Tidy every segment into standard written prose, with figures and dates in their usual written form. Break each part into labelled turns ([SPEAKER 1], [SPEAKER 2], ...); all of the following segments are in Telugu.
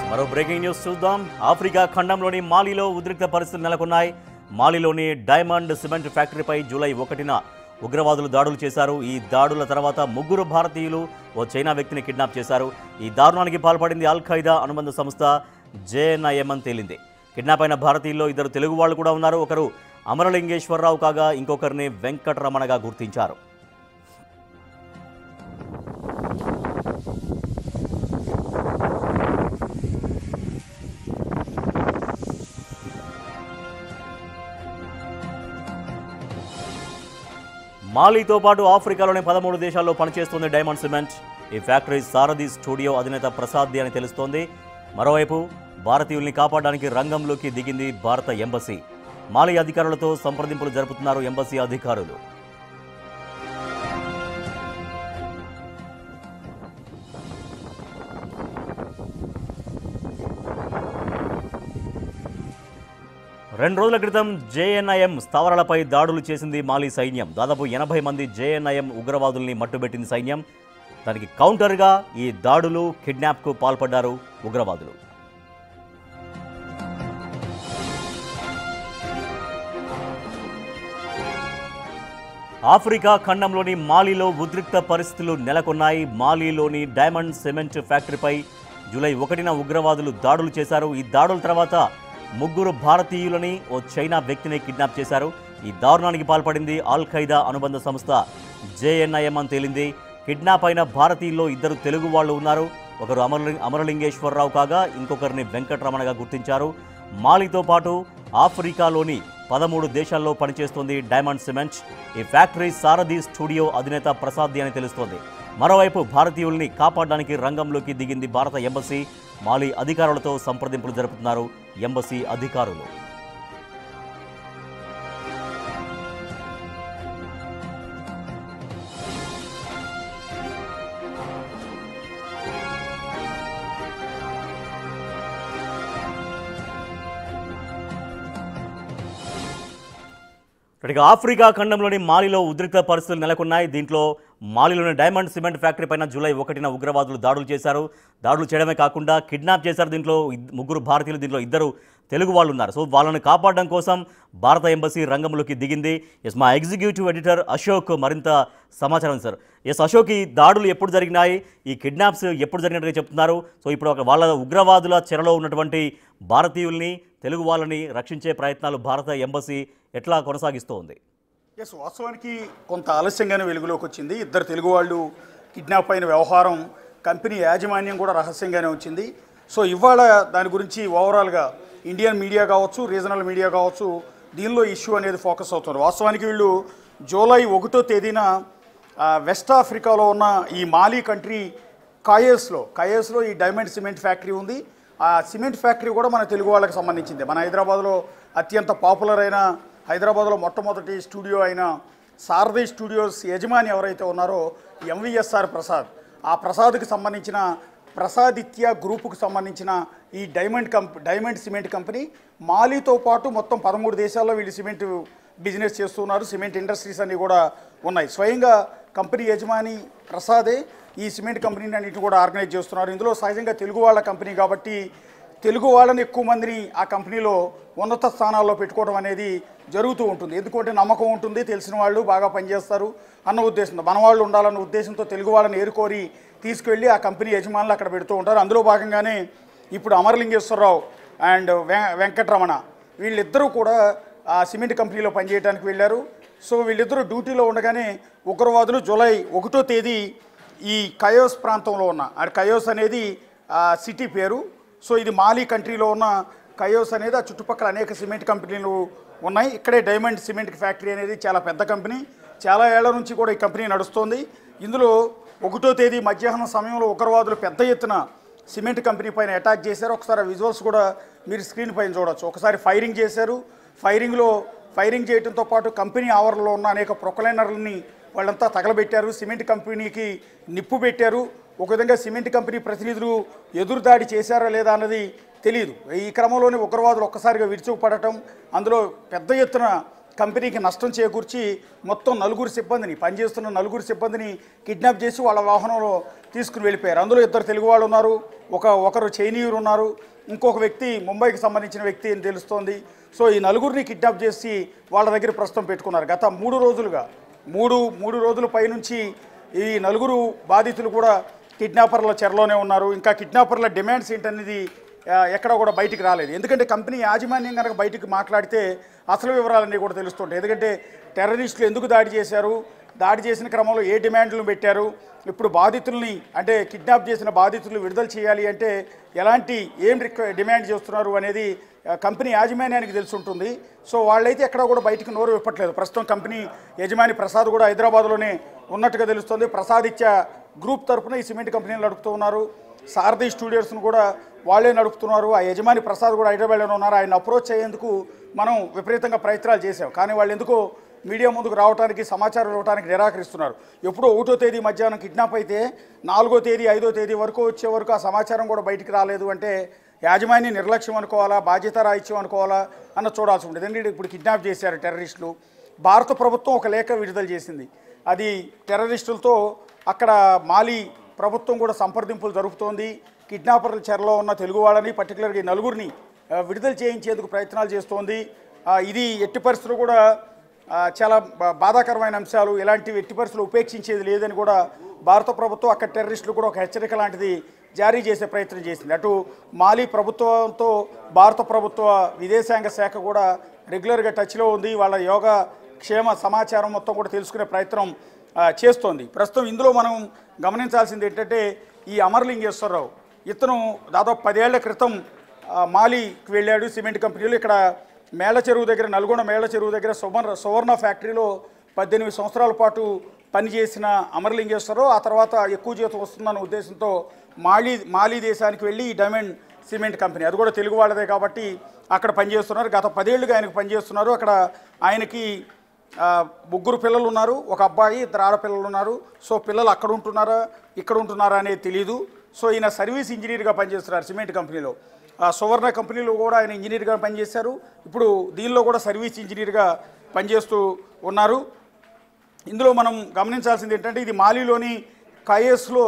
[SPEAKER 1] మరో బ్రేకింగ్ న్యూస్ చూద్దాం. ఆఫ్రికా ఖండంలోని మాలిలో ఉద్రిక్త పరిస్థితులు నెలకొన్నాయి. మాలిలోని డైమండ్ సిమెంట్ ఫ్యాక్టరీపై జూలై 1న ఉగ్రవాదులు దాడులు చేశారు. ఈ దాడుల తర్వాత 3 భారతీయులు ఓ చైనా వ్యక్తిని కిడ్నాప్ చేశారు. ఈ దారుణానికి పాల్పడింది అల్ ఖైదా అనుబంధ సంస్థ JNIM అని తేలింది. కిడ్నాప్ అయిన భారతీయుల్లో 2 తెలుగు వాళ్ళు కూడా ఉన్నారు. ఒకరు అమరలింగేశ్వరరావు కాగా ఇంకొకరిని వెంకటరమణగా గుర్తించారు. మాలీతో పాటు ఆఫ్రికాలోని 13 దేశాల్లో పనిచేస్తుంది డైమండ్ సిమెంట్. ఈ ఫ్యాక్టరీ సారథి స్టూడియో అధినేత ప్రసాద్ అని తెలుస్తోంది. మరోవైపు భారతీయుల్ని కాపాడడానికి రంగంలోకి దిగింది భారత ఎంబసీ. మాలీ అధికారులతో సంప్రదింపులు జరుపుతున్నారు ఎంబసీ అధికారులు. రెండు రోజుల క్రితం JNIM స్థావరాలపై దాడులు చేసింది మాలీ సైన్యం. దాదాపు 80 మంది JNIM ఉగ్రవాదుల్ని మట్టుబెట్టింది సైన్యం. దానికి కౌంటర్గా ఈ దాడులు, కిడ్నాప్కు పాల్పడ్డారు ఉగ్రవాదులు. ఆఫ్రికా ఖండంలోని మాలీలో ఉద్రిక్త పరిస్థితులు నెలకొన్నాయి. మాలీలోని డైమండ్ సిమెంట్ ఫ్యాక్టరీపై జూలై 1న ఉగ్రవాదులు దాడులు చేశారు. ఈ దాడుల తర్వాత 3 భారతీయులని ఓ చైనా వ్యక్తిని కిడ్నాప్ చేశారు. ఈ దారుణానికి పాల్పడింది అల్ ఖైదా అనుబంధ సంస్థ JNIM అని తేలింది. కిడ్నాప్ అయిన భారతీయుల్లో 2 తెలుగు వాళ్ళు ఉన్నారు. ఒకరు అమరలింగేశ్వరరావు కాగా ఇంకొకరిని వెంకటరమణగా గుర్తించారు. మాలీతో పాటు ఆఫ్రికాలోని 13 దేశాల్లో పనిచేస్తోంది డైమండ్ సిమెంట్. ఈ ఫ్యాక్టరీ సారథి స్టూడియో అధినేత ప్రసాద్ అని తెలుస్తోంది. మరోవైపు భారతీయుల్ని కాపాడడానికి రంగంలోకి దిగింది భారత ఎంబసీ. మాలీ అధికారులతో సంప్రదింపులు జరుపుతున్నారు ఎంబసీ అధికారులు. ఆఫ్రికా ఖండంలోని మాలీలో ఉద్రిక్త పరిస్థితులు నెలకొన్నాయి. దీంట్లో మాలీలోని డైమండ్ సిమెంట్ ఫ్యాక్టరీ పైన జూలై 1న ఉగ్రవాదులు దాడులు చేశారు. దాడులు చేయడమే కాకుండా కిడ్నాప్ చేశారు. దీంట్లో 3 భారతీయులు, దీంట్లో 2 తెలుగు వాళ్ళు ఉన్నారు. సో వాళ్ళని కాపాడడం కోసం భారత ఎంబసీ రంగంలోకి దిగింది. మా ఎగ్జిక్యూటివ్ ఎడిటర్ అశోక్ మరింత సమాచారం సార్. అశోక్, ఈ దాడులు ఎప్పుడు జరిగినాయి, ఈ కిడ్నాప్స్ ఎప్పుడు జరిగినట్టుగా చెప్తున్నారు. సో ఇప్పుడు వాళ్ళ ఉగ్రవాదుల చెరలో ఉన్నటువంటి భారతీయుల్ని, తెలుగు వాళ్ళని రక్షించే ప్రయత్నాలు భారత ఎంబసీ ఎట్లా కొనసాగిస్తోంది?
[SPEAKER 2] వాస్తవానికి కొంత ఆలస్యంగానే వెలుగులోకి వచ్చింది. 2 తెలుగు వాళ్ళు కిడ్నాప్ అయిన వ్యవహారం కంపెనీ యాజమాన్యం కూడా రహస్యంగానే వచ్చింది. సో ఇవాళ దాని గురించి ఓవరాల్గా ఇండియన్ మీడియా కావచ్చు, రీజనల్ మీడియా కావచ్చు, దీనిలో ఇష్యూ అనేది ఫోకస్ అవుతుంది. వాస్తవానికి వీళ్ళు జూలై 1వ తేదీన వెస్ట్ ఆఫ్రికాలో ఉన్న ఈ మాలీ కంట్రీ కాయేస్లో ఈ డైమండ్ సిమెంట్ ఫ్యాక్టరీ ఉంది. ఆ సిమెంట్ ఫ్యాక్టరీ కూడా మన తెలుగు వాళ్ళకి సంబంధించింది. మన హైదరాబాద్లో అత్యంత పాపులర్ అయిన, హైదరాబాద్లో మొట్టమొదటి స్టూడియో అయిన సారథి స్టూడియోస్ యజమాని ఎవరైతే ఉన్నారో MVSR ప్రసాద్, ఆ ప్రసాద్కి సంబంధించిన ప్రసాదిత్య గ్రూపుకు సంబంధించిన ఈ డైమండ్ సిమెంట్ కంపెనీ మాలీతో పాటు మొత్తం 13 దేశాల్లో వీళ్ళు సిమెంట్ బిజినెస్ చేస్తున్నారు. సిమెంట్ ఇండస్ట్రీస్ అన్నీ కూడా ఉన్నాయి. స్వయంగా కంపెనీ యజమాని ప్రసాదే ఈ సిమెంట్ కంపెనీని అన్నింటిని కూడా ఆర్గనైజ్ చేస్తున్నారు. ఇందులో సహజంగా తెలుగు వాళ్ళ కంపెనీ కాబట్టి తెలుగు వాళ్ళని ఎక్కువ మందిని ఆ కంపెనీలో ఉన్నత స్థానాల్లో పెట్టుకోవడం అనేది జరుగుతూ ఉంటుంది. ఎందుకంటే నమ్మకం ఉంటుంది, తెలిసిన వాళ్ళు బాగా పనిచేస్తారు అన్న ఉద్దేశంతో, మన వాళ్ళు ఉండాలన్న ఉద్దేశంతో తెలుగు వాళ్ళని ఏరుకోరి తీసుకెళ్ళి ఆ కంపెనీ యజమానులు అక్కడ పెడుతూ ఉంటారు. అందులో భాగంగానే ఇప్పుడు అమరలింగేశ్వరరావు అండ్ వెంకటరమణ వీళ్ళిద్దరూ కూడా ఆ సిమెంట్ కంపెనీలో పనిచేయడానికి వెళ్ళారు. సో వీళ్ళిద్దరూ డ్యూటీలో ఉండగానే ఉగ్రవాదులు జూలై 1వ తేదీ ఈ కయోస్ ప్రాంతంలో ఉన్న, కయోస్ అనేది సిటీ పేరు. సో ఇది మాలీ కంట్రీలో ఉన్న కయోస్ అనేది, ఆ చుట్టుపక్కల అనేక సిమెంట్ కంపెనీలు ఉన్నాయి. ఇక్కడే డైమండ్ సిమెంట్ ఫ్యాక్టరీ అనేది చాలా పెద్ద కంపెనీ. చాలా ఏళ్ల నుంచి కూడా ఈ కంపెనీ నడుస్తోంది. ఇందులో 1వ తేదీ మధ్యాహ్నం సమయంలో ఉగ్రవాదులు పెద్ద ఎత్తున సిమెంట్ కంపెనీ పైన అటాక్ చేశారు. ఒకసారి విజువల్స్ కూడా మీరు స్క్రీన్ పైన చూడవచ్చు. ఒకసారి ఫైరింగ్ చేశారు. ఫైరింగ్ చేయడంతో పాటు కంపెనీ ఆవరణలో ఉన్న అనేక ప్రొక్లైనర్లని వాళ్ళంతా తగలబెట్టారు. సిమెంట్ కంపెనీకి నిప్పు పెట్టారు. ఒక విధంగా సిమెంట్ కంపెనీ ప్రతినిధులు ఎదురుదాడి చేశారా లేదా అన్నది తెలియదు. ఈ క్రమంలోనే ఉగ్రవాదులు ఒక్కసారిగా విరుచుకుపడటం, అందులో పెద్ద ఎత్తున కంపెనీకి నష్టం చేకూర్చి మొత్తం పనిచేస్తున్న నలుగురు సిబ్బందిని కిడ్నాప్ చేసి వాళ్ళ వాహనంలో తీసుకుని వెళ్ళిపోయారు. అందులో 2 తెలుగు వాళ్ళు ఉన్నారు, ఒకరు చైనీయులు ఉన్నారు, ఇంకొక వ్యక్తి ముంబైకి సంబంధించిన వ్యక్తి అని తెలుస్తోంది. సో ఈ నలుగురిని కిడ్నాప్ చేసి వాళ్ళ దగ్గర ప్రస్తుతం పెట్టుకున్నారు. గత 3 రోజులుగా మూడు రోజుల పైనుంచి ఈ నలుగురు బాధితులు కూడా కిడ్నాపర్ల చెరలోనే ఉన్నారు. ఇంకా కిడ్నాపర్ల డిమాండ్స్ ఏంటనేది ఎక్కడ కూడా బయటికి రాలేదు. ఎందుకంటే కంపెనీ యాజమాన్యం కనుక బయటికి మాట్లాడితే అసలు వివరాలన్నీ కూడా తెలుస్తుంటాయి. ఎందుకంటే టెర్రరిస్టులు ఎందుకు దాడి చేశారు, దాడి చేసిన క్రమంలో ఏ డిమాండ్లను పెట్టారు, ఇప్పుడు బాధితుల్ని అంటే కిడ్నాప్ చేసిన బాధితులు విడుదల చేయాలి అంటే ఏం డిమాండ్ చేస్తున్నారు అనేది కంపెనీ యాజమాన్యానికి తెలిసి ఉంటుంది. సో వాళ్ళైతే ఎక్కడ కూడా బయటికి నోరు విప్పట్లేదు. ప్రస్తుతం కంపెనీ యజమాని ప్రసాద్ కూడా హైదరాబాద్లోనే ఉన్నట్టుగా తెలుస్తుంది. ప్రసాదిత్య గ్రూప్ తరఫున ఈ సిమెంట్ కంపెనీలు నడుపుతూ ఉన్నారు. సారథి స్టూడియోస్ను కూడా వాళ్ళే నడుపుతున్నారు. ఆ యజమాని ప్రసాద్ కూడా హైదరాబాద్లోనే ఉన్నారు. ఆయన అప్రోచ్ అయ్యేందుకు మనం విపరీతంగా ప్రయత్నాలు చేసాం, కానీ వాళ్ళు ఎందుకో మీడియా ముందుకు రావడానికి సమాచారం ఇవ్వడానికి నిరాకరిస్తున్నారు. ఎప్పుడో 1వ తేదీ మధ్యాహ్నం కిడ్నాప్ అయితే 4వ తేదీ 5వ తేదీ వచ్చే వరకు ఆ సమాచారం కూడా బయటికి రాలేదు అంటే యాజమాన్యం నిర్లక్ష్యం అనుకోవాలా, బాధ్యత రాహిత్యం అనుకోవాలా అన్న చూడాల్సి ఉంటుంది. ఎందుకంటే ఇప్పుడు కిడ్నాప్ చేశారు టెర్రరిస్టులు. భారత ప్రభుత్వం ఒక లేఖ విడుదల చేసింది. అది టెర్రరిస్టులతో అక్కడ మాలి ప్రభుత్వం కూడా సంప్రదింపులు జరుపుతోంది. కిడ్నాపర్ల చెరలో ఉన్న తెలుగు వాళ్ళని పర్టికులర్గా ఈ నలుగురిని విడుదల చేయించేందుకు ప్రయత్నాలు చేస్తోంది. ఇది ఎట్టి పరిస్థితులు కూడా చాలా బాధాకరమైన అంశాలు. ఇలాంటివి ఎట్టి పరిస్థితులు ఉపేక్షించేది లేదని కూడా భారత ప్రభుత్వం అక్కడ టెర్రరిస్టులు కూడా ఒక హెచ్చరిక లాంటిది జారీ చేసే ప్రయత్నం చేసింది. అటు మాలి ప్రభుత్వంతో భారత ప్రభుత్వ విదేశాంగ శాఖ కూడా రెగ్యులర్గా టచ్లో ఉంది. వాళ్ళ యోగా క్షేమ సమాచారం మొత్తం కూడా తెలుసుకునే ప్రయత్నం చేస్తోంది. ప్రస్తుతం ఇందులో మనం గమనించాల్సింది ఏంటంటే ఈ అమరలింగేశ్వరరావు ఇతను దాదాపు 10 ఏళ్ల క్రితం మాలికి వెళ్ళాడు. సిమెంట్ కంపెనీలు ఇక్కడ మేళ్ల చెరువు దగ్గర, నల్గొండ మేళ్ల చెరువు దగ్గర సువర్ణ ఫ్యాక్టరీలో 18 సంవత్సరాల పాటు పనిచేసిన అమరలింగేశ్వరరావు ఆ తర్వాత ఎక్కువ జీతం వస్తుందన్న ఉద్దేశంతో మాలి దేశానికి వెళ్ళి ఈ డైమండ్ సిమెంట్ కంపెనీ, అది కూడా తెలుగు వాళ్ళదే కాబట్టి అక్కడ పనిచేస్తున్నారు. గత 10 ఏళ్ళుగా ఆయనకు పనిచేస్తున్నారు. అక్కడ ఆయనకి 3 పిల్లలు ఉన్నారు, ఒక అబ్బాయి, 2 ఆడపిల్లలు ఉన్నారు. సో పిల్లలు అక్కడ ఉంటున్నారా ఇక్కడ ఉంటున్నారా అనేది తెలియదు. సో ఈయన సర్వీస్ ఇంజనీర్గా పనిచేస్తున్నారు సిమెంట్ కంపెనీలో. సువర్ణ కంపెనీలో కూడా ఆయన ఇంజనీర్గా పనిచేశారు. ఇప్పుడు దీనిలో కూడా సర్వీస్ ఇంజనీర్గా పనిచేస్తూ ఉన్నారు. ఇందులో మనం గమనించాల్సింది ఏంటంటే ఇది మాలిలోని కయేస్లో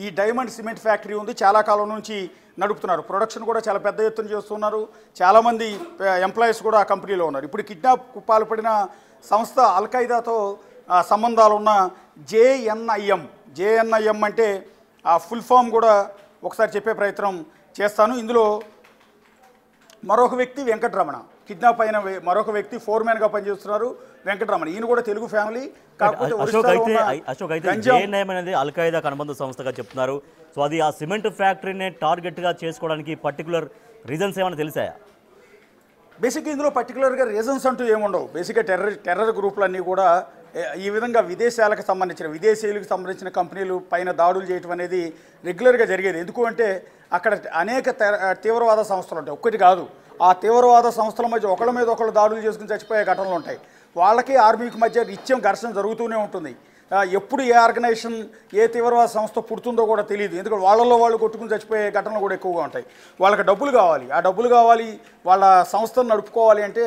[SPEAKER 2] ఈ డైమండ్ సిమెంట్ ఫ్యాక్టరీ ఉంది. చాలా కాలం నుంచి నడుపుతున్నారు. ప్రొడక్షన్ కూడా చాలా పెద్ద ఎత్తున చేస్తున్నారు. చాలామంది ఎంప్లాయీస్ కూడా ఆ కంపెనీలో ఉన్నారు. ఇప్పుడు కిడ్నాప్కు పాల్పడిన సంస్థ అల్ఖైదాతో సంబంధాలు ఉన్న జేఎన్ఐఎం అంటే ఆ ఫుల్ ఫామ్ కూడా ఒకసారి చెప్పే ప్రయత్నం చేస్తాను. ఇందులో మరొక వ్యక్తి వెంకటరమణ, కిడ్నాప్ అయిన మరొక వ్యక్తి ఫోర్మ్యాన్గా పనిచేస్తున్నారు వెంకటరమణ. ఈయన కూడా తెలుగు ఫ్యామిలీ.
[SPEAKER 1] అశోక్ అయితే జేఎన్ఐఎం అనేది అల్ఖైదాకు అనుబంధ సంస్థగా చెప్తున్నారు. సో అది ఆ సిమెంట్ ఫ్యాక్టరీని టార్గెట్గా చేసుకోవడానికి పర్టికులర్ రీజన్స్ ఏమైనా తెలిసాయా?
[SPEAKER 2] బేసిక్గా ఇందులో పర్టికులర్గా రీజన్స్ అంటూ ఏముండవు. బేసిక్గా టెర్రర్ గ్రూపులన్నీ కూడా ఈ విధంగా విదేశీయులకు సంబంధించిన కంపెనీలు పైన దాడులు చేయటం అనేది రెగ్యులర్గా జరిగేది. ఎందుకు అంటే అక్కడ అనేక తీవ్రవాద సంస్థలు ఉంటాయి, ఒక్కటి కాదు. ఆ తీవ్రవాద సంస్థల మధ్య ఒకళ్ళ మీద ఒకళ్ళు దాడులు చేసుకుని చచ్చిపోయే ఘటనలు ఉంటాయి. వాళ్ళకి ఆర్మీకి మధ్య నిత్యం ఘర్షణ జరుగుతూనే ఉంటుంది. ఎప్పుడు ఏ ఆర్గనైజేషన్ ఏ తీవ్రవాద సంస్థ పుడుతుందో కూడా తెలియదు. ఎందుకంటే వాళ్ళల్లో వాళ్ళు కొట్టుకుని చచ్చిపోయే ఘటనలు కూడా ఎక్కువగా ఉంటాయి. వాళ్ళకి డబ్బులు కావాలి, ఆ డబ్బులు కావాలి, వాళ్ళ సంస్థను నడుపుకోవాలి అంటే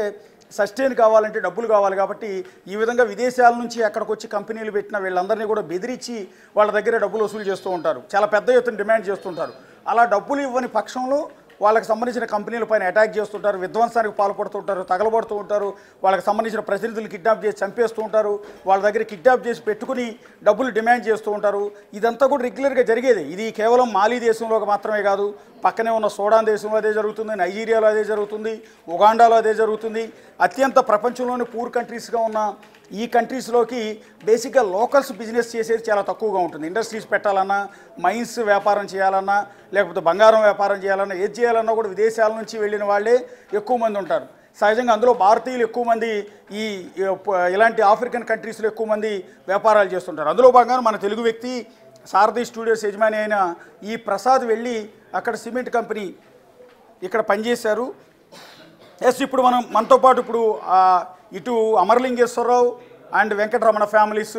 [SPEAKER 2] సస్టైన్ కావాలంటే డబ్బులు కావాలి. కాబట్టి ఈ విధంగా విదేశాల నుంచి అక్కడికి వచ్చి కంపెనీలు పెట్టిన వీళ్ళందరినీ కూడా బెదిరించి వాళ్ళ దగ్గర డబ్బులు వసూలు చేస్తూ ఉంటారు. చాలా పెద్ద ఎత్తున డిమాండ్ చేస్తుంటారు. అలా డబ్బులు ఇవ్వని పక్షంలో వాళ్ళకి సంబంధించిన కంపెనీల పైన అటాక్ చేస్తుంటారు, విధ్వంసానికి పాల్పడుతుంటారు, తగలబడుతూ ఉంటారు. వాళ్ళకి సంబంధించిన ప్రతినిధులు కిడ్నాప్ చేసి చంపేస్తూ ఉంటారు. వాళ్ళ దగ్గర కిడ్నాప్ చేసి పెట్టుకుని డబ్బులు డిమాండ్ చేస్తూ ఉంటారు. ఇదంతా కూడా రెగ్యులర్గా జరిగేది. ఇది కేవలం మాలి దేశంలో మాత్రమే కాదు, పక్కనే ఉన్న సూడాన్ దేశంలో అదే జరుగుతుంది, నైజీరియాలో అదే జరుగుతుంది, ఉగాండాలో అదే జరుగుతుంది. అత్యంత ప్రపంచంలోని పూర్ కంట్రీస్గా ఉన్న ఈ కంట్రీస్లోకి బేసిక్గా లోకల్స్ బిజినెస్ చేసేది చాలా తక్కువగా ఉంటుంది. ఇండస్ట్రీస్ పెట్టాలన్నా, మైన్స్ వ్యాపారం చేయాలన్నా, లేకపోతే బంగారం వ్యాపారం చేయాలన్నా, ఏది చేయాలన్నా కూడా విదేశాల నుంచి వెళ్ళిన వాళ్ళే ఎక్కువ మంది ఉంటారు. సహజంగా అందులో భారతీయులు ఎక్కువ మంది ఇలాంటి ఆఫ్రికన్ కంట్రీస్లో ఎక్కువ మంది వ్యాపారాలు చేస్తుంటారు. అందులో భాగంగా మన తెలుగు వ్యక్తి సారథి స్టూడియోస్ యజమాని అయిన ఈ ప్రసాద్ వెళ్ళి అక్కడ సిమెంట్ కంపెనీ ఇక్కడ పనిచేశారు. ఇప్పుడు మనతో పాటు ఇప్పుడు ఇటు అమరలింగేశ్వరరావు అండ్ వెంకటరమణ ఫ్యామిలీస్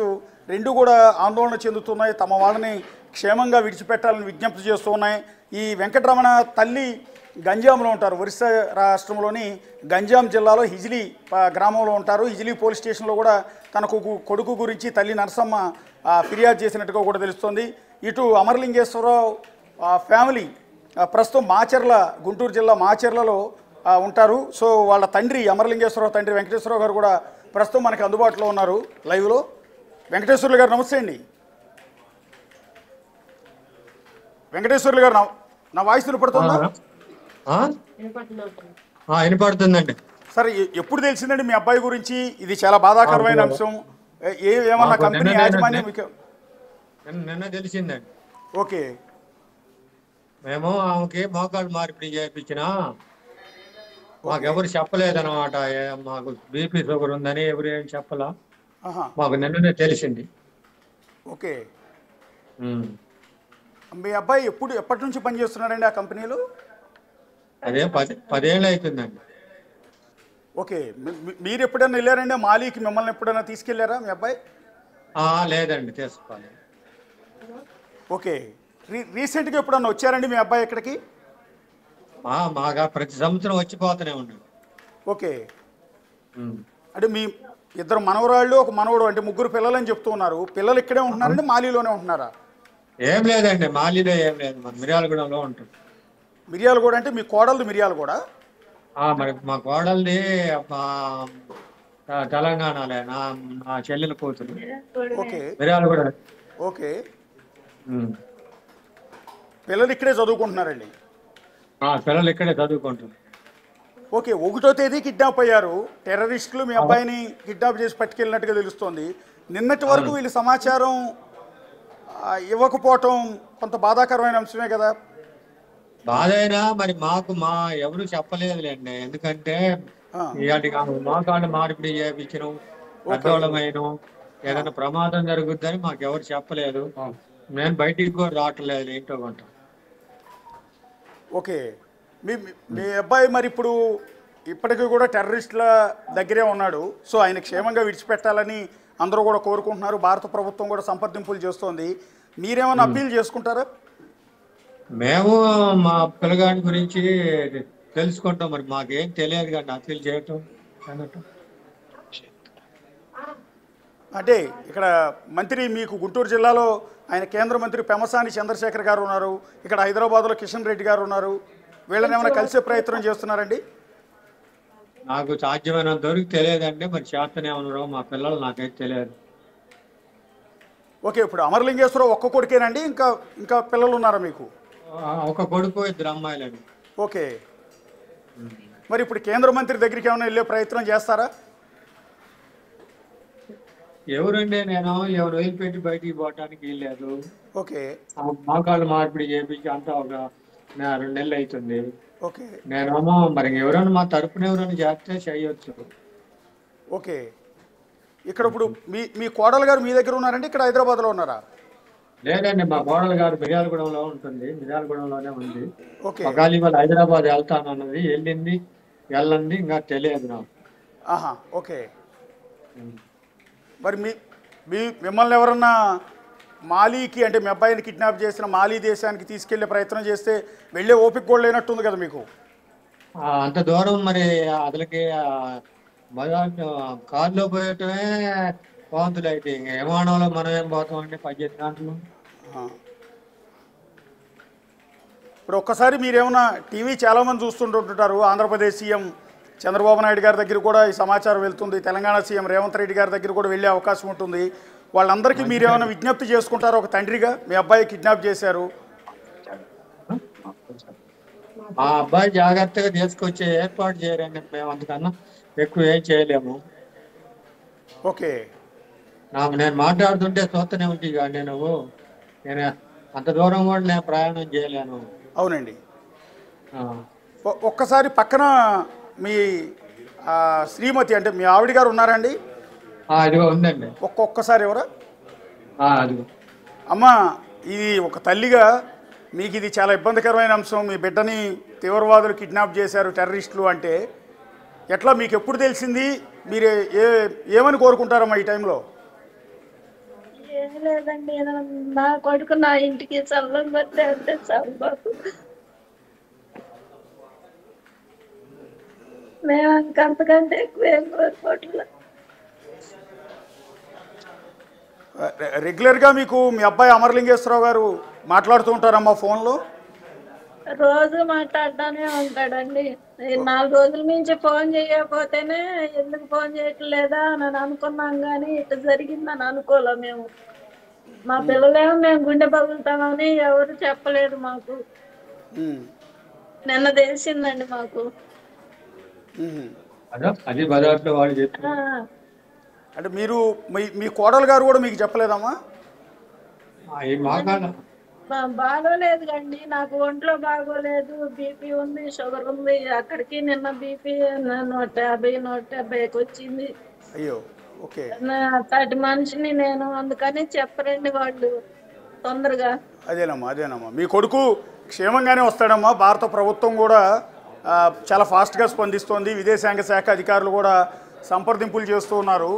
[SPEAKER 2] రెండు కూడా ఆందోళన చెందుతున్నాయి. తమ వాళ్ళని క్షేమంగా విడిచిపెట్టాలని విజ్ఞప్తి చేస్తూ ఉన్నాయి. ఈ వెంకటరమణ తల్లి గంజాంలో ఉంటారు. ఒరిస్సా రాష్ట్రంలోని గంజాం జిల్లాలో హిజిలీ గ్రామంలో ఉంటారు. హిజిలీ పోలీస్ స్టేషన్లో కూడా తన కొడుకు గురించి తల్లి నరసమ్మ ఫిర్యాదు చేసినట్టుగా కూడా తెలుస్తోంది. ఇటు అమరలింగేశ్వరరావు ఫ్యామిలీ ప్రస్తుతం మాచర్ల, గుంటూరు జిల్లా మాచర్లలో ఉంటారు. సో వాళ్ళ తండ్రి అమరలింగేశ్వరరావు తండ్రి వెంకటేశ్వరరావు గారు కూడా ప్రస్తుతం మనకి అందుబాటులో ఉన్నారు లైవ్లో. వెంకటేశ్వర్లు గారు నమస్తే అండి. వెంకటేశ్వర్లు గారు నా వాయిస్ వినపడుతుందా?
[SPEAKER 3] వినపడుతుందండి.
[SPEAKER 2] సరే, ఎప్పుడు తెలిసిందండి మీ అబ్బాయి గురించి? ఇది చాలా బాధాకరమైన అంశం. ఏమన్నా కంపెనీ యాజమాన్యం
[SPEAKER 3] నిన్న తెలిసిందండి.
[SPEAKER 2] ఓకే.
[SPEAKER 3] మేము ఆమెకి మోకాలు మార్పిడి చేయించిన మాకెవరు చెప్పలేదన్నమాట. మాకు బీపీ షుగర్ ఉందని ఎవరు ఏం చెప్పలా. మాకు నిన్ననే తెలిసింది.
[SPEAKER 2] ఓకే. మీ అబ్బాయి ఎప్పటి నుంచి పనిచేస్తున్నాడండి ఆ కంపెనీలో?
[SPEAKER 3] అదే 10 ఏళ్ళు అవుతుందండి.
[SPEAKER 2] ఓకే. మీరు ఎప్పుడైనా వెళ్ళారండి మాలీకి? మిమ్మల్ని ఎప్పుడైనా తీసుకెళ్లారా మీ అబ్బాయి?
[SPEAKER 3] లేదండి, తీసుకోవాలి.
[SPEAKER 2] ఓకే. రీసెంట్గా ఎప్పుడన్నా వచ్చారండి మీ అబ్బాయి ఇక్కడికి?
[SPEAKER 3] మాగా ప్రతి సంవత్సరం వచ్చిపోతూనే ఉన్నాడు.
[SPEAKER 2] ఓకే. అంటే మీ ఇద్దరు మనవరాళ్ళు, ఒక మనవడు, అంటే ముగ్గురు పిల్లలని చెప్తూ ఉన్నారు. పిల్లలు ఇక్కడే ఉంటున్నారండి, మాలీలోనే ఉంటున్నారా?
[SPEAKER 3] ఏం లేదండి, మాలీలో ఏం లేదు, మన మిర్యాలగూడలో ఉంటుంది.
[SPEAKER 2] మిర్యాలగూడ అంటే మీ కోడలు మిర్యాలగూడ?
[SPEAKER 3] మరి మా కోడల్ది తెలంగాణలే, నా చెల్లెల కూతురు.
[SPEAKER 2] ఓకే.
[SPEAKER 3] మిర్యాలగూడ.
[SPEAKER 2] ఓకే. పిల్లలు ఇక్కడే చదువుకుంటున్నారండి?
[SPEAKER 3] పిల్లలు ఇక్కడే చదువుకుంటున్నారు.
[SPEAKER 2] ఓకే. 1వ తేదీ కిడ్నాప్ అయ్యారు టెర్రరిస్టులు. మీ అబ్బాయిని కిడ్నాప్ చేసి పట్టుకెళ్ళినట్టుగా తెలుస్తోంది. నిన్నటి వరకు వీళ్ళు సమాచారం ఇవ్వకపోవటం కొంత బాధాకరమైన అంశమే కదా?
[SPEAKER 3] బాధ అయినా మరి మాకు ఎవరు చెప్పలేదులేండి. ఎందుకంటే మోకాళ్ళు మార్పిడి చేయించడం, పెద్దోళ్ళమైన ఏదైనా ప్రమాదం జరుగుద్దని మాకు ఎవరు చెప్పలేదు. నేను బయటికి కూడా రావట్లేదు ఏంటో కొంట.
[SPEAKER 2] ఓకే. మీ అబ్బాయి మరి ఇప్పటికీ కూడా టెర్రరిస్టుల దగ్గరే ఉన్నాడు. సో ఆయన క్షేమంగా విడిచిపెట్టాలని అందరూ కూడా కోరుకుంటున్నారు. భారత ప్రభుత్వం కూడా సంప్రదింపులు చేస్తోంది. మీరేమైనా అప్పీల్ చేసుకుంటారా?
[SPEAKER 3] మేము మా పిల్లగాడి గురించి తెలుసుకుంటాం. మరి మాకేం తెలియదు కానీ అప్పీల్ చేయటం అన్నట్టు.
[SPEAKER 2] అంటే ఇక్కడ మంత్రి మీకు గుంటూరు జిల్లాలో ఆయన కేంద్ర మంత్రి పెమ్మసాని చంద్రశేఖర్ గారు ఉన్నారు. ఇక్కడ హైదరాబాద్లో కిషన్ రెడ్డి గారు ఉన్నారు. వీళ్ళని ఏమైనా కలిసే ప్రయత్నం చేస్తున్నారండి?
[SPEAKER 3] నాకు సాధ్యమైనంత వరకు తెలియదండి. మరి చేతనే ఉన్నారో మా పిల్లలు, నాకైతే తెలియదు.
[SPEAKER 2] ఓకే. ఇప్పుడు అమరలింగేశ్వరరావు ఒక్క కొడుకేనండి? ఇంకా పిల్లలు ఉన్నారా మీకు?
[SPEAKER 3] ఒక కొడుకు, 2 అమ్మాయిలండి.
[SPEAKER 2] ఓకే. మరి ఇప్పుడు కేంద్ర మంత్రి దగ్గరికి ఏమైనా వెళ్ళే ప్రయత్నం చేస్తారా?
[SPEAKER 3] ఎవరండి, నేను ఎవరు వదిలిపెట్టి బయటికి పోవటానికి వెళ్ళలేదు.
[SPEAKER 2] ఓకే.
[SPEAKER 3] మోకాళ్ళు మార్పిడి చేయించి అంతా ఒక 2 నెలలు అవుతుంది.
[SPEAKER 2] ఓకే.
[SPEAKER 3] నేనేమో మరి ఎవరైనా మా తరపున ఎవరైనా చేస్తే చేయొచ్చు.
[SPEAKER 2] ఓకే. ఇక్కడ ఇప్పుడు మీ కోడలు గారు మీ దగ్గర ఉన్నారండి? ఇక్కడ హైదరాబాద్లో ఉన్నారా?
[SPEAKER 3] లేదండి, మా కోడలు గారు మిర్యాలగూడెంలో ఉంటుంది. మిర్యాలగూడెంలోనే ఉంది.
[SPEAKER 2] ఓకే.
[SPEAKER 3] ఒకవేళ ఇవాళ హైదరాబాద్ వెళ్తానన్నది, వెళ్ళండి ఇంకా తెలియదు నాకు.
[SPEAKER 2] ఓకే. మరి మిమ్మల్ని ఎవరన్నా మాలీకి, అంటే మీ అబ్బాయిని కిడ్నాప్ చేసిన మాలీ దేశానికి తీసుకెళ్లే ప్రయత్నం చేస్తే వెళ్ళే ఓపిక కూడా లేనట్టుంది కదా మీకు?
[SPEAKER 3] అంత దూరం మరి అసలుకి కార్లో పోయటమే బాగుంటుంది. అయితే ఇంకా విమానంలో మనం ఏం పోతామండి 18 గంటలు.
[SPEAKER 2] ఇప్పుడు ఒక్కసారి మీరేమన్నా టీవీ చాలామంది చూస్తుంటుంటారు. ఆంధ్రప్రదేశ్ సీఎం చంద్రబాబు నాయుడు గారి దగ్గర కూడా ఈ సమాచారం వెళ్తుంది. తెలంగాణ సీఎం రేవంత్ రెడ్డి గారి దగ్గర కూడా వెళ్ళే అవకాశం ఉంటుంది. వాళ్ళందరికీ మీరేమైనా విజ్ఞప్తి చేసుకుంటారు ఒక తండ్రిగా? మీ అబ్బాయి కిడ్నాప్ చేశారు,
[SPEAKER 3] మా అబ్బాయి జాగ్రత్తగా తీసుకొచ్చే ఏర్పాటు చేయరండి. మేము అంతకన్నా ఎక్కువ ఏం చేయలేము.
[SPEAKER 2] ఓకే.
[SPEAKER 3] నేను మాట్లాడుతుంటే చూస్తూనే ఉంటుంది కానీ నేను అంత దూరం కూడా నేను ప్రయాణం చేయలేను.
[SPEAKER 2] అవునండి. ఒక్కసారి పక్కన మీ శ్రీమతి, అంటే మీ ఆవిడ గారు ఉన్నారండి?
[SPEAKER 3] అదిగో ఉందండి.
[SPEAKER 2] ఒక్కసారి ఎవరా?
[SPEAKER 3] అదిగో.
[SPEAKER 2] అమ్మా, ఇది ఒక తల్లిగా మీకు ఇది చాలా ఇబ్బందికరమైన అంశం. మీ బిడ్డని తీవ్రవాదులు కిడ్నాప్ చేశారు, టెర్రరిస్టులు అంటే ఎట్లా, మీకు ఎప్పుడు తెలిసింది? మీరు ఏమని కోరుకుంటారమ్మా ఈ టైంలో?
[SPEAKER 4] ఏం లేదండి, నా కొడుకు నా ఇంటికి చల్లం పట్టే అంటే చాలు బాబు. మేము అంతకంటే ఎక్కువ ఏం కోరుకోవట్లేదు.
[SPEAKER 2] రెగ్యులర్గా మీకు మీ అబ్బాయి అమరలింగేశ్వరరావు గారు మాట్లాడుతూ ఉంటారమ్మా ఫోన్లో?
[SPEAKER 4] రోజు మాట్లాడుతూనే ఉంటాడండి. ఈ 4 రోజుల నుంచి ఫోన్ చేయకపోతేనే ఎందుకు ఫోన్ చేయట్లేదా అని అనుకున్నాం, కానీ ఇట్లా జరిగిందని అనుకోలే మేము. మా పిల్లలేమో మేము గుండె పగులుతామని ఎవరు చెప్పలేదు మాకు. నిన్న తెలిసిందండి మాకు.
[SPEAKER 3] అది బజార్లో వాళ్ళు చెప్పి
[SPEAKER 4] ఆ,
[SPEAKER 2] అంటే మీరు మీ కోడలు గారు కూడా మీకు చెప్పలేదమ్మా?
[SPEAKER 3] మాకాడ
[SPEAKER 4] బాగోలేదు కండి, నాకు ఒంట్లో బాగోలేదు, బీపీ ఉంది, షుగర్ ఉంది. అక్కడికి నిన్న బీపీ 150 170కి వచ్చింది.
[SPEAKER 2] అయ్యో, ఓకే.
[SPEAKER 4] అట్లాంటి మనిషిని నేను, అందుకని చెప్పరండి వాళ్ళు తొందరగా.
[SPEAKER 2] అదేనమ్మా మీ కొడుకు క్షేమంగానే వస్తాడమ్మా. భారత ప్రభుత్వం కూడా చాలా ఫాస్ట్గా స్పందిస్తోంది. విదేశాంగ శాఖ అధికారులు కూడా సంప్రదింపులు చేస్తూ ఉన్నారు.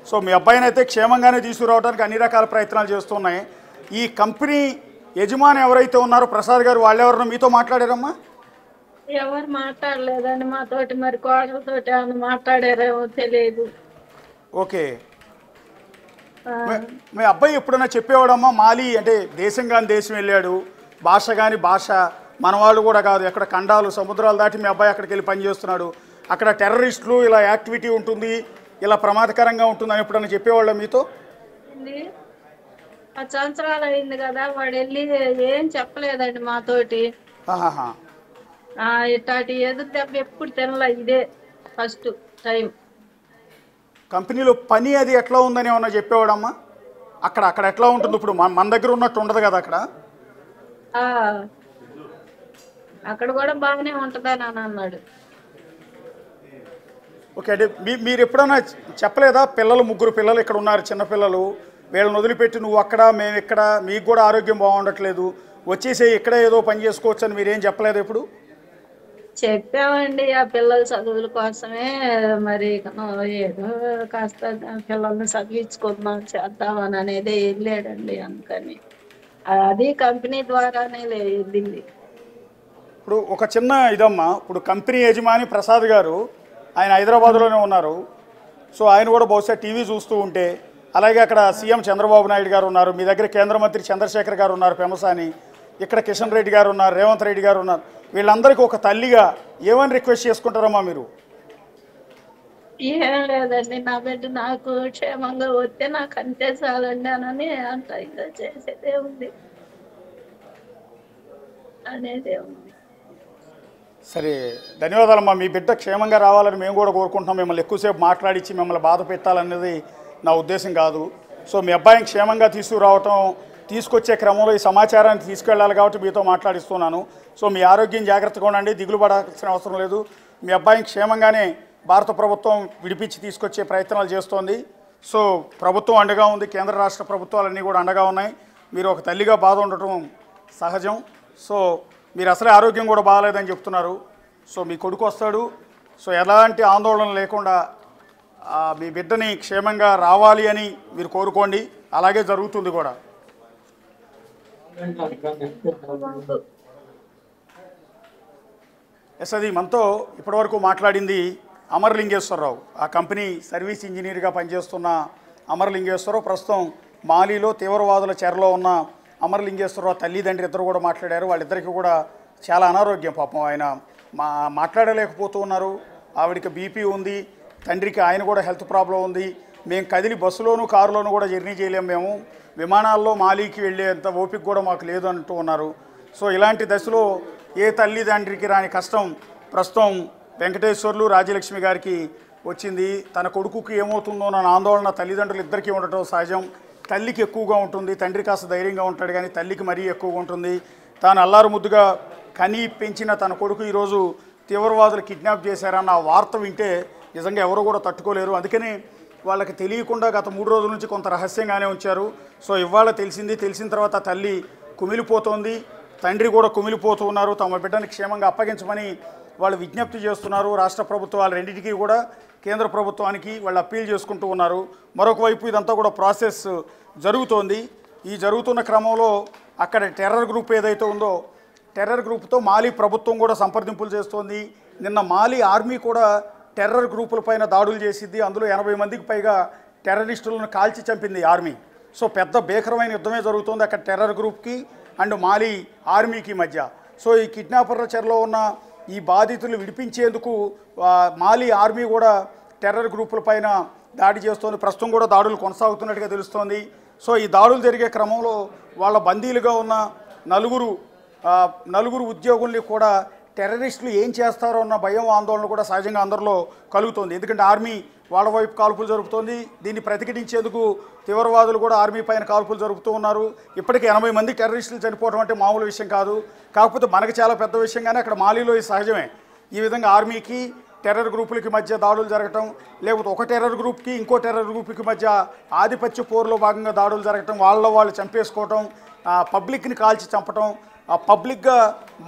[SPEAKER 2] సో మీ అబ్బాయిని అయితే క్షేమంగానే తీసుకురావడానికి అన్ని రకాల ప్రయత్నాలు చేస్తున్నాయి. ఈ కంపెనీ యజమాని ఎవరైతే ఉన్నారో ప్రసాద్ గారు, వాళ్ళెవరన్నా మీతో మాట్లాడారమ్మా?
[SPEAKER 4] ఎవరు మాట్లాడలేదండి మాతోటి. మరి కోడలతోటి ఏమన్నా మాట్లాడారేమో తెలియదు.
[SPEAKER 2] ఓకే. మీ అబ్బాయి ఎప్పుడైనా చెప్పేవాడమ్మా, మాలి అంటే దేశం కాని దేశం వెళ్ళాడు, భాష కానీ భాష మన వాళ్ళు కూడా కాదు, ఎక్కడ ఖండాలు సముద్రాలు దాటి మీ అబ్బాయి అక్కడికి వెళ్ళి పనిచేస్తున్నాడు, అక్కడ టెర్రరిస్టులు ఇలా యాక్టివిటీ ఉంటుంది, ఇలా ప్రమాదకరంగా ఉంటుందని ఎప్పుడైనా చెప్పేవాళ్ళ మీతో?
[SPEAKER 4] 10 సంవత్సరాలు అయింది కదా, వాడు వెళ్ళి ఏం చెప్పలేదండి మాతోటి. ఇట్లాంటి ఎదురు దెబ్బ ఎప్పుడు తినలే, ఇదే ఫస్ట్ టైం.
[SPEAKER 2] కంపెనీలో పని అది ఎట్లా ఉందని ఏమన్నా చెప్పేవాడమ్మా? అక్కడ ఎట్లా ఉంటుంది? ఇప్పుడు మన దగ్గర ఉన్నట్టు ఉండదు కదా అక్కడ.
[SPEAKER 4] అక్కడ కూడా బాగానే ఉంటుందని అని అన్నాడు.
[SPEAKER 2] ఓకే. అంటే మీరు ఎప్పుడైనా చెప్పలేదా? పిల్లలు 3 పిల్లలు ఇక్కడ ఉన్నారు, చిన్నపిల్లలు, వీళ్ళని వదిలిపెట్టి నువ్వు అక్కడ మేము ఇక్కడ, మీకు కూడా ఆరోగ్యం బాగుండట్లేదు, వచ్చేసి ఇక్కడే ఏదో పని చేసుకోవచ్చు అని మీరేం చెప్పలేదు ఎప్పుడు?
[SPEAKER 4] చెప్పామండి, ఆ పిల్లల చదువుల కోసమే మరి ఏదో కాస్త పిల్లల్ని చదివించుకుందాం చేద్దామని అనేది వెళ్ళాడండి. అందుకని అది కంపెనీ ద్వారానే వెళ్ళింది.
[SPEAKER 2] ఇప్పుడు ఒక చిన్న ఇదమ్మా, ఇప్పుడు కంపెనీ యజమాని ప్రసాద్ గారు, ఆయన హైదరాబాద్లోనే ఉన్నారు. సో ఆయన కూడా బహుశా టీవీ చూస్తూ ఉంటే, అలాగే అక్కడ సీఎం చంద్రబాబు నాయుడు గారు ఉన్నారు, మీ దగ్గర కేంద్ర మంత్రి చంద్రశేఖర్ గారు ఉన్నారు పెమసాని, ఇక్కడ కిషన్ రెడ్డి గారు ఉన్నారు, రేవంత్ రెడ్డి గారు ఉన్నారు, వీళ్ళందరికీ ఒక తల్లిగా ఏమని రిక్వెస్ట్ చేసుకుంటారమ్మా మీరు?
[SPEAKER 4] ఏం లేదండి, నా బిడ్డ నాకు క్షేమంగా వస్తే నాకు అంతే చాలండి అని అంత ఇంకా చేసేదే ఉంది అనేదే ఉంది.
[SPEAKER 2] సరే, ధన్యవాదాలమ్మా. మీ బిడ్డ క్షేమంగా రావాలని మేము కూడా కోరుకుంటున్నాం. మిమ్మల్ని ఎక్కువసేపు మాట్లాడించి మిమ్మల్ని బాధ పెట్టాలనేది నా ఉద్దేశం కాదు. సో మీ అబ్బాయిని క్షేమంగా తీసుకురావటం, తీసుకొచ్చే క్రమంలో ఈ సమాచారాన్ని తీసుకెళ్ళాలి కాబట్టి మీతో మాట్లాడిస్తున్నాను. సో మీ ఆరోగ్యం జాగ్రత్తగా ఉండండి, దిగులు పడాల్సిన అవసరం లేదు. మీ అబ్బాయిని క్షేమంగానే భారత ప్రభుత్వం విడిపించి తీసుకొచ్చే ప్రయత్నాలు చేస్తోంది. సో ప్రభుత్వం అండగా ఉంది, కేంద్ర రాష్ట్ర ప్రభుత్వాలన్నీ కూడా అండగా ఉన్నాయి. మీరు ఒక తల్లిగా బాధ ఉండటం సహజం. సో మీరు అసలే ఆరోగ్యం కూడా బాగాలేదని చెప్తున్నారు. సో మీ కొడుకు వస్తాడు. సో ఎలాంటి ఆందోళన లేకుండా మీ బిడ్డని క్షేమంగా రావాలి అని మీరు కోరుకోండి, అలాగే జరుగుతుంది కూడా. అది మనతో ఇప్పటివరకు మాట్లాడింది అమరలింగేశ్వరరావు, ఆ కంపెనీ సర్వీస్ ఇంజనీర్గా పనిచేస్తున్న అమరలింగేశ్వరరావు. ప్రస్తుతం మాలీలో తీవ్రవాదుల చెరలో ఉన్న అమరలింగేశ్వరరావు తల్లిదండ్రి ఇద్దరు కూడా మాట్లాడారు. వాళ్ళిద్దరికీ కూడా చాలా అనారోగ్యం, పాపం ఆయన మాట్లాడలేకపోతూ ఉన్నారు. ఆవిడికి బీపీ ఉంది, తండ్రికి ఆయన కూడా హెల్త్ ప్రాబ్లం ఉంది. మేము కదిలి బస్సులోను కారులోను కూడా జర్నీ చేయలేము, మేము విమానాల్లో మాలీకి వెళ్ళేంత ఓపిక కూడా మాకు లేదు అంటూ ఉన్నారు. సో ఇలాంటి దశలో ఏ తల్లిదండ్రికి రాని కష్టం ప్రస్తుతం వెంకటేశ్వర్లు రాజ్యలక్ష్మి గారికి వచ్చింది. తన కొడుకుకి ఏమవుతుందో అన్న ఆందోళన తల్లిదండ్రులు ఇద్దరికీ ఉండటం సహజం. తల్లికి ఎక్కువగా ఉంటుంది, తండ్రి కాస్త ధైర్యంగా ఉంటాడు, కానీ తల్లికి మరీ ఎక్కువగా ఉంటుంది. తాను అల్లారు ముద్దుగా కని పెంచిన తన కొడుకు ఈరోజు తీవ్రవాదులు కిడ్నాప్ చేశారన్న వార్త వింటే నిజంగా ఎవరు కూడా తట్టుకోలేరు. అందుకని వాళ్ళకి తెలియకుండా గత 3 రోజుల నుంచి కొంత రహస్యంగానే ఉంచారు. సో ఇవాళ తెలిసిన తర్వాత తల్లి కుమిలిపోతోంది, తండ్రి కూడా కుమిలిపోతూ ఉన్నారు. తమ బిడ్డని క్షేమంగా అప్పగించమని వాళ్ళు విజ్ఞప్తి చేస్తున్నారు. రాష్ట్ర ప్రభుత్వాలు రెండింటికి కూడా, కేంద్ర ప్రభుత్వానికి వాళ్ళు అప్పీల్ చేసుకుంటూ ఉన్నారు. మరొక వైపు ఇదంతా కూడా ప్రాసెస్ జరుగుతోంది. ఈ జరుగుతున్న క్రమంలో అక్కడ టెర్రర్ గ్రూప్ ఏదైతే ఉందో, టెర్రర్ గ్రూప్తో మాలీ ప్రభుత్వం కూడా సంప్రదింపులు చేస్తోంది. నిన్న మాలీ ఆర్మీ కూడా టెర్రర్ గ్రూపులపైన దాడులు చేసిద్ది. అందులో 80 మందికి పైగా టెర్రరిస్టులను కాల్చి చంపింది ఆర్మీ. సో పెద్ద భీకరమైన యుద్ధమే జరుగుతుంది అక్కడ టెర్రర్ గ్రూప్కి అండ్ మాలీ ఆర్మీకి మధ్య. సో ఈ కిడ్నాపర్ల చెరలో ఉన్న ఈ బాధితులు విడిపించేందుకు మాలీ ఆర్మీ కూడా టెర్రర్ గ్రూపులపైన దాడి చేస్తోంది. ప్రస్తుతం కూడా దాడులు కొనసాగుతున్నట్టుగా తెలుస్తోంది. సో ఈ దాడులు జరిగే క్రమంలో వాళ్ళ బందీలుగా ఉన్న నలుగురు ఉద్యోగుల్ని కూడా టెర్రరిస్టులు ఏం చేస్తారో అన్న భయం ఆందోళన కూడా సహజంగా అందరిలో కలుగుతోంది. ఎందుకంటే ఆర్మీ వాళ్ళ వైపు కాల్పులు జరుపుతోంది. దీన్ని ప్రతిఘటించేందుకు తీవ్రవాదులు కూడా ఆర్మీ పైన కాల్పులు జరుపుతూ ఉన్నారు. ఇప్పటికే 80 మంది టెర్రరిస్టులు చనిపోవడం అంటే మామూలు విషయం కాదు. కాకపోతే మనకు చాలా పెద్ద విషయం, కానీ అక్కడ మాలీలో ఇది సహజమే. ఈ విధంగా ఆర్మీకి టెర్రర్ గ్రూపులకి మధ్య దాడులు జరగటం, లేకపోతే ఒక టెర్రర్ గ్రూప్కి ఇంకో టెర్రర్ గ్రూప్కి మధ్య ఆధిపత్య పోరులో భాగంగా దాడులు జరగటం, వాళ్ళు చంపేసుకోవటం, పబ్లిక్ని కాల్చి చంపటం, పబ్లిక్గా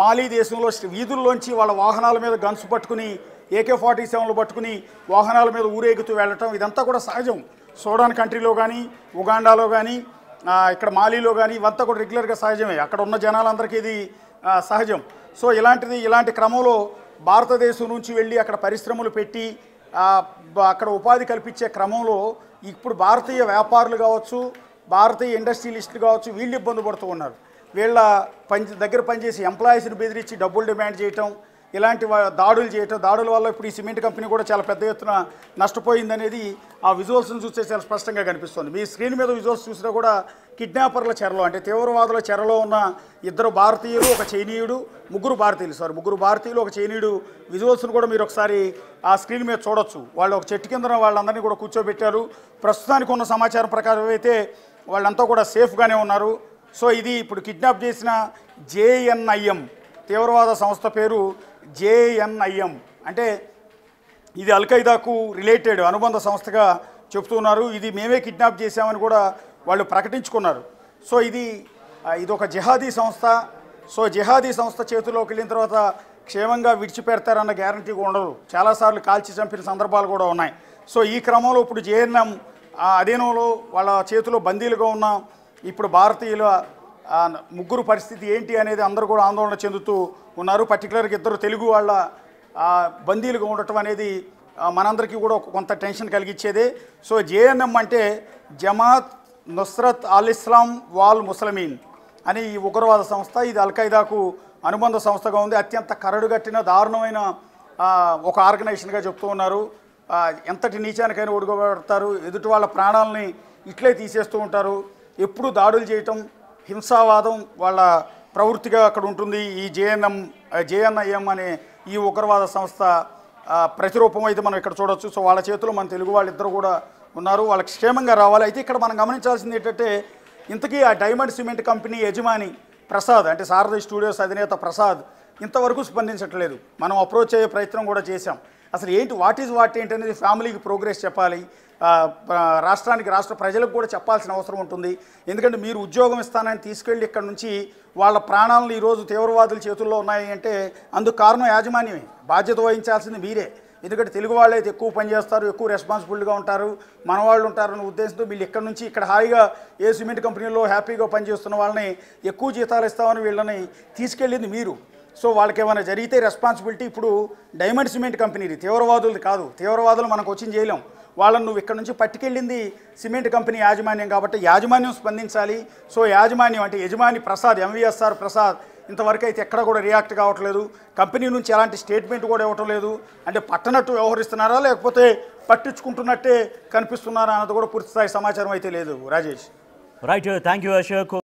[SPEAKER 2] మాలీ దేశంలో వీధుల్లోంచి వాళ్ళ వాహనాల మీద గన్స్ పట్టుకుని AK-47లు పట్టుకుని వాహనాల మీద ఊరేగుతూ వెళ్ళటం, ఇదంతా కూడా సహజం. సూడాన్ కంట్రీలో కానీ, ఉగాండాలో కానీ, ఇక్కడ మాలీలో కానీ ఇవంతా కూడా రెగ్యులర్గా సహజమే. అక్కడ ఉన్న జనాలందరికీ ఇది సహజం. సో ఇలాంటి క్రమంలో భారతదేశం నుంచి వెళ్ళి అక్కడ పరిశ్రమలు పెట్టి అక్కడ ఉపాధి కల్పించే క్రమంలో ఇప్పుడు భారతీయ వ్యాపారులు కావచ్చు, భారతీయ ఇండస్ట్రియలిస్టులు కావచ్చు, వీళ్ళు ఇబ్బంది పడుతూ ఉన్నారు. వీళ్ళ దగ్గర పనిచేసి ఎంప్లాయీస్ని బెదిరించి డబ్బులు డిమాండ్ చేయటం, ఇలాంటి దాడులు చేయటం, దాడుల వల్ల ఇప్పుడు ఈ సిమెంట్ కంపెనీ కూడా చాలా పెద్ద ఎత్తున నష్టపోయిందనేది ఆ విజువల్స్ని చూస్తే చాలా స్పష్టంగా కనిపిస్తుంది. మీ స్క్రీన్ మీద విజువల్స్ చూసినా కూడా కిడ్నాపర్ల చెరలో అంటే తీవ్రవాదుల చెరలో ఉన్న 2 భారతీయులు, ఒక చైనీయుడు, ముగ్గురు భారతీయులు, ఒక చైనీయుడు విజువల్స్ను కూడా మీరు ఒకసారి ఆ స్క్రీన్ మీద చూడొచ్చు. వాళ్ళు ఒక చెట్టు కింద వాళ్ళందరినీ కూడా కూర్చోబెట్టారు. ప్రస్తుతానికి ఉన్న సమాచారం ప్రకారం అయితే వాళ్ళంతా కూడా సేఫ్గానే ఉన్నారు. సో ఇది ఇప్పుడు కిడ్నాప్ చేసిన JNIM తీవ్రవాద సంస్థ పేరు JNIM. అంటే ఇది అల్ఖైదాకు రిలేటెడ్ అనుబంధ సంస్థగా చెప్తున్నారు. ఇది మేమే కిడ్నాప్ చేశామని కూడా వాళ్ళు ప్రకటించుకున్నారు. సో ఇది ఒక జిహాదీ సంస్థ. సో జిహాదీ సంస్థ చేతిలోకి వెళ్ళిన తర్వాత క్షేమంగా విడిచిపెడతారన్న గ్యారంటీ కూడా ఉండదు. చాలాసార్లు కాల్చి చంపిన సందర్భాలు కూడా ఉన్నాయి. సో ఈ క్రమంలో ఇప్పుడు JNIM అధీనంలో వాళ్ళ చేతిలో బందీలుగా ఉన్న ఇప్పుడు భారతీయుల ముగ్గురు పరిస్థితి ఏంటి అనేది అందరూ కూడా ఆందోళన చెందుతూ ఉన్నారు. పర్టికులర్గా 2 తెలుగు వాళ్ళ బందీలుగా ఉండటం అనేది మనందరికీ కూడా కొంత టెన్షన్ కలిగించేదే. సో JNIM అంటే జమాత్ నుస్రత్ అల్ ఇస్లాం వాల్ ముస్లిమీన్ అని ఈ ఉగ్రవాద సంస్థ. ఇది అల్ఖైదాకు అనుబంధ సంస్థగా ఉంది. అత్యంత కరడుగట్టిన దారుణమైన ఒక ఆర్గనైజేషన్గా చెప్తూ ఉన్నారు. ఎంతటి నీచానికైనా ఒడుగబడతారు, ఎదుటి వాళ్ళ ప్రాణాలని ఇట్లే తీసేస్తూ ఉంటారు. ఎప్పుడు దాడులు చేయటం, హింసావాదం వాళ్ళ ప్రవృత్తిగా అక్కడ ఉంటుంది. ఈ JNIM అనే ఈ ఉగ్రవాద సంస్థ ప్రతిరూపం అయితే మనం ఇక్కడ చూడొచ్చు. సో వాళ్ళ చేతిలో మన తెలుగు వాళ్ళిద్దరు కూడా ఉన్నారు. వాళ్ళకి క్షేమంగా రావాలి. అయితే ఇక్కడ మనం గమనించాల్సింది ఏంటంటే ఇంతకీ ఆ డైమండ్ సిమెంట్ కంపెనీ యజమాని ప్రసాద్ అంటే శారద స్టూడియోస్ అధినేత ప్రసాద్ ఇంతవరకు స్పందించట్లేదు. మనం అప్రోచ్ అయ్యే ప్రయత్నం కూడా చేశాం. అసలు వాట్ ఏంటి అనేది ఫ్యామిలీకి ప్రోగ్రెస్ చెప్పాలి, రాష్ట్ర ప్రజలకు కూడా చెప్పాల్సిన అవసరం ఉంటుంది. ఎందుకంటే మీరు ఉద్యోగం ఇస్తానని తీసుకెళ్ళి ఇక్కడ నుంచి వాళ్ళ ప్రాణాలను ఈరోజు తీవ్రవాదుల చేతుల్లో ఉన్నాయి అంటే అందుకు కారణం యాజమాన్యమే. బాధ్యత వహించాల్సింది మీరే. ఎందుకంటే తెలుగు వాళ్ళు అయితే ఎక్కువ పనిచేస్తారు, ఎక్కువ రెస్పాన్సిబుల్గా ఉంటారు, మన వాళ్ళు ఉంటారన్న ఉద్దేశంతో వీళ్ళు ఇక్కడ నుంచి ఇక్కడ హాయిగా ఏ సిమెంట్ కంపెనీలో హ్యాపీగా పనిచేస్తున్న వాళ్ళని ఎక్కువ జీతాలు ఇస్తామని వీళ్ళని తీసుకెళ్ళింది మీరు. సో వాళ్ళకి ఏమైనా జరిగితే రెస్పాన్సిబిలిటీ ఇప్పుడు డైమండ్ సిమెంట్ కంపెనీది, తీవ్రవాదులది కాదు. తీవ్రవాదులు మనకు వచ్చి చేయలేం. వాళ్ళని నువ్వు ఇక్కడ నుంచి పట్టుకెళ్ళింది సిమెంట్ కంపెనీ యాజమాన్యం కాబట్టి యాజమాన్యం స్పందించాలి. సో యాజమాన్యం అంటే యజమాని ప్రసాద్, MVSR ప్రసాద్ ఇంతవరకు అయితే ఎక్కడ కూడా రియాక్ట్ కావట్లేదు. కంపెనీ నుంచి ఎలాంటి స్టేట్మెంట్ కూడా ఇవ్వటం లేదు. అంటే పట్టనట్టు వ్యవహరిస్తున్నారా లేకపోతే పట్టించుకుంటున్నట్టే కనిపిస్తున్నారా అన్నది కూడా పూర్తిస్థాయి సమాచారం అయితే లేదు. Rajesh.
[SPEAKER 1] Right, thank you Ashok.